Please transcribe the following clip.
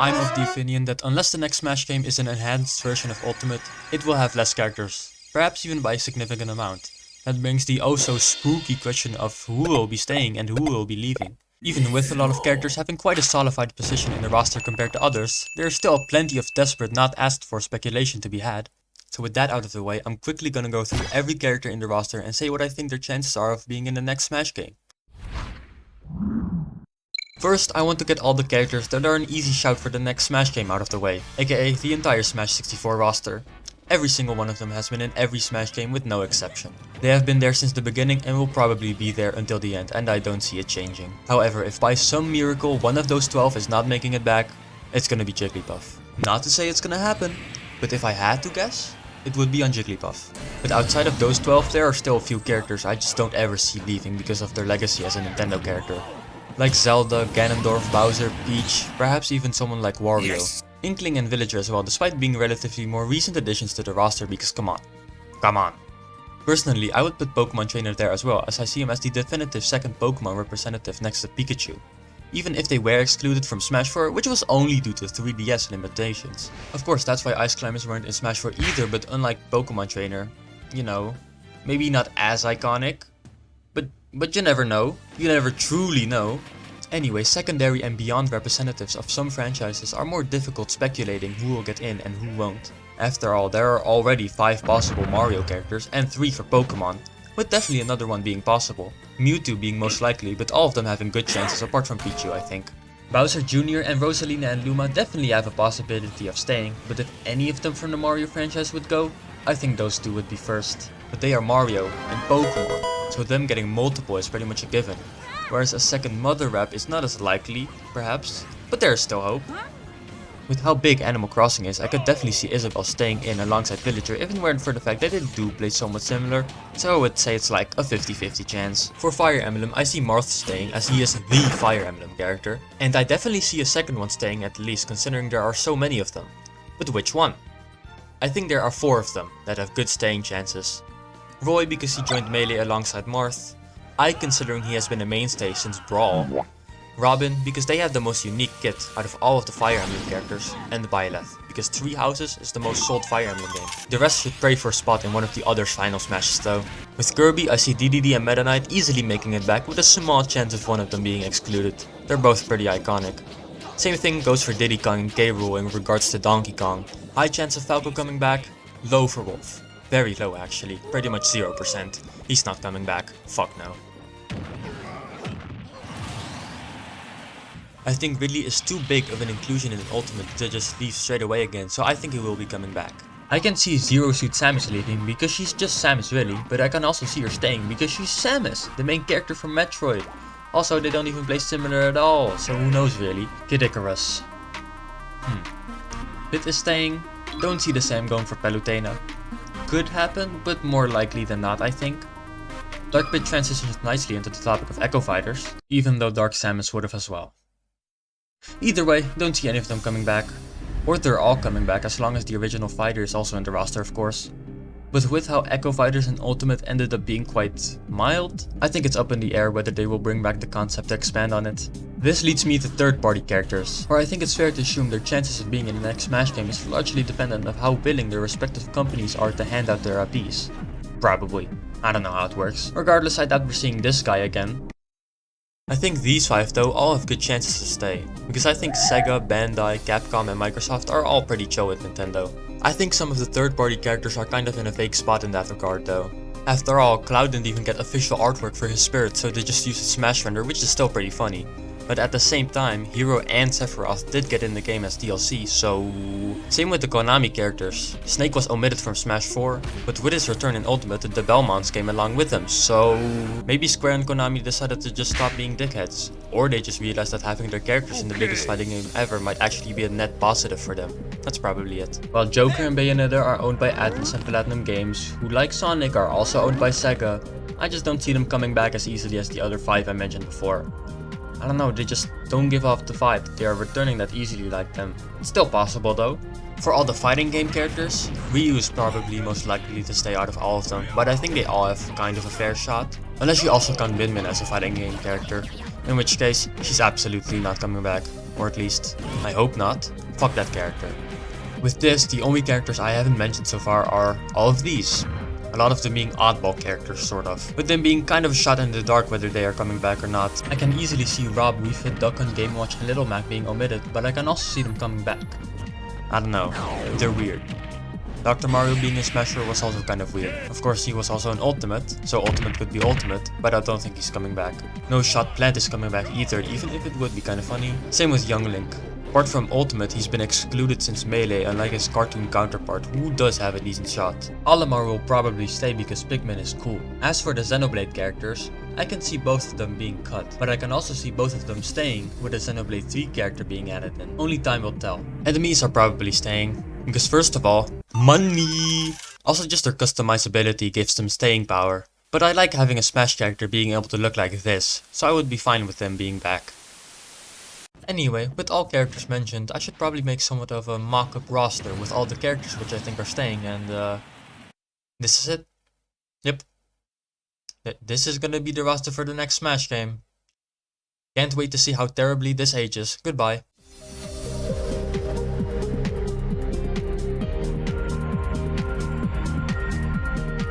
I'm of the opinion that unless the next Smash game is an enhanced version of Ultimate, it will have less characters, perhaps even by a significant amount. That brings the oh so spooky question of who will be staying and who will be leaving. Even with a lot of characters having quite a solidified position in the roster compared to others, there is still plenty of desperate not asked for speculation to be had. So with that out of the way, I'm quickly gonna go through every character in the roster and say what I think their chances are of being in the next Smash game. First, I want to get all the characters that are an easy shout for the next Smash game out of the way, aka the entire Smash 64 roster. Every single one of them has been in every Smash game with no exception. They have been there since the beginning and will probably be there until the end, and I don't see it changing. However, if by some miracle one of those 12 is not making it back, it's gonna be Jigglypuff. Not to say it's gonna happen, but if I had to guess, it would be on Jigglypuff. But outside of those 12, there are still a few characters I just don't ever see leaving because of their legacy as a Nintendo character. Like Zelda, Ganondorf, Bowser, Peach, perhaps even someone like Wario. Yes. Inkling and Villager as well, despite being relatively more recent additions to the roster because come on. Personally, I would put Pokemon Trainer there as well, as I see him as the definitive second Pokemon representative next to Pikachu. Even if they were excluded from Smash 4, which was only due to 3DS limitations. Of course, that's why Ice Climbers weren't in Smash 4 either, but unlike Pokemon Trainer, you know, maybe not as iconic, but you never know. You never truly know. Anyway, secondary and beyond representatives of some franchises are more difficult speculating who will get in and who won't. After all, there are already 5 possible Mario characters and 3 for Pokemon, with definitely another one being possible. Mewtwo being most likely, but all of them having good chances apart from Pichu, I think. Bowser Jr. and Rosalina and Luma definitely have a possibility of staying, but if any of them from the Mario franchise would go, I think those 2 would be first. But they are Mario and Pokemon, so them getting multiple is pretty much a given. Whereas a second Mother rep is not as likely, perhaps, but there is still hope. With how big Animal Crossing is, I could definitely see Isabelle staying in alongside Villager if it weren't for the fact that they do play somewhat similar, so I would say it's like a 50-50 chance. For Fire Emblem, I see Marth staying as he is the Fire Emblem character, and I definitely see a second one staying at least considering there are so many of them. But which one? I think there are 4 of them that have good staying chances. Roy because he joined Melee alongside Marth, Ike considering he has been a mainstay since Brawl, Robin because they have the most unique kit out of all of the Fire Emblem characters, and Byleth because Three Houses is the most sold Fire Emblem game. The rest should pray for a spot in one of the other final smashes though. With Kirby, I see DDD and Meta Knight easily making it back with a small chance of one of them being excluded. They're both pretty iconic. Same thing goes for Diddy Kong and K. Rool in regards to Donkey Kong. High chance of Falco coming back, low for Wolf. Very low actually, pretty much 0%. He's not coming back, fuck no. I think Ridley is too big of an inclusion in an Ultimate to just leave straight away again, so I think he will be coming back. I can see Zero Suit Samus leaving because she's just Samus really, but I can also see her staying because she's Samus, the main character from Metroid. Also, they don't even play similar at all, so who knows really. Kid Icarus. Pit is staying, don't see the same going for Palutena. Could happen, but more likely than not I think. Dark Pit transitions nicely into the topic of Echo Fighters, even though Dark Samus would have as well. Either way, don't see any of them coming back. Or they're all coming back as long as the original fighter is also in the roster of course. But with how Echo Fighters and Ultimate ended up being quite mild, I think it's up in the air whether they will bring back the concept to expand on it. This leads me to third party characters, where I think it's fair to assume their chances of being in the next Smash game is largely dependent on how willing their respective companies are to hand out their IPs. Probably. I don't know how it works. Regardless, I doubt we're seeing this guy again. I think these 5 though all have good chances to stay, because I think Sega, Bandai, Capcom and Microsoft are all pretty chill with Nintendo. I think some of the third party characters are kind of in a fake spot in that regard though. After all, Cloud didn't even get official artwork for his spirit, so they just used a Smash render, which is still pretty funny. But at the same time, Hero and Sephiroth did get in the game as DLC, so... Same with the Konami characters. Snake was omitted from Smash 4, but with his return in Ultimate, the Belmonts came along with him, so... Maybe Square and Konami decided to just stop being dickheads. Or they just realized that having their characters in the biggest fighting game ever might actually be a net positive for them. That's probably it. While Joker and Bayonetta are owned by Atlus and Platinum Games, who like Sonic are also owned by Sega, I just don't see them coming back as easily as the other 5 I mentioned before. I don't know, they just don't give off the vibe that they are returning that easily like them. It's still possible though. For all the fighting game characters, Ryu is probably most likely to stay out of all of them, but I think they all have kind of a fair shot. Unless you also count Min Min as a fighting game character, in which case, she's absolutely not coming back. Or at least, I hope not. Fuck that character. With this, the only characters I haven't mentioned so far are all of these. A lot of them being oddball characters, sort of. With them being kind of shot in the dark whether they are coming back or not. I can easily see Rob, Wii Fit, Duck Hunt, Game Watch, and Little Mac being omitted, but I can also see them coming back. I don't know, they're weird. Dr. Mario being a Smasher was also kind of weird. Of course he was also an Ultimate, so Ultimate could be Ultimate, but I don't think he's coming back. No Shot Plant is coming back either, even if it would be kind of funny. Same with Young Link. Apart from Ultimate, he's been excluded since Melee, unlike his cartoon counterpart, who does have a decent shot. Olimar will probably stay because Pikmin is cool. As for the Xenoblade characters, I can see both of them being cut, but I can also see both of them staying, with a Xenoblade 3 character being added in. Only time will tell. Enemies are probably staying, because first of all, money! Also just their customizability gives them staying power. But I like having a Smash character being able to look like this, so I would be fine with them being back. Anyway, with all characters mentioned, I should probably make somewhat of a mock-up roster with all the characters which I think are staying, and this is it. Yep. This is gonna be the roster for the next Smash game. Can't wait to see how terribly this ages. Goodbye.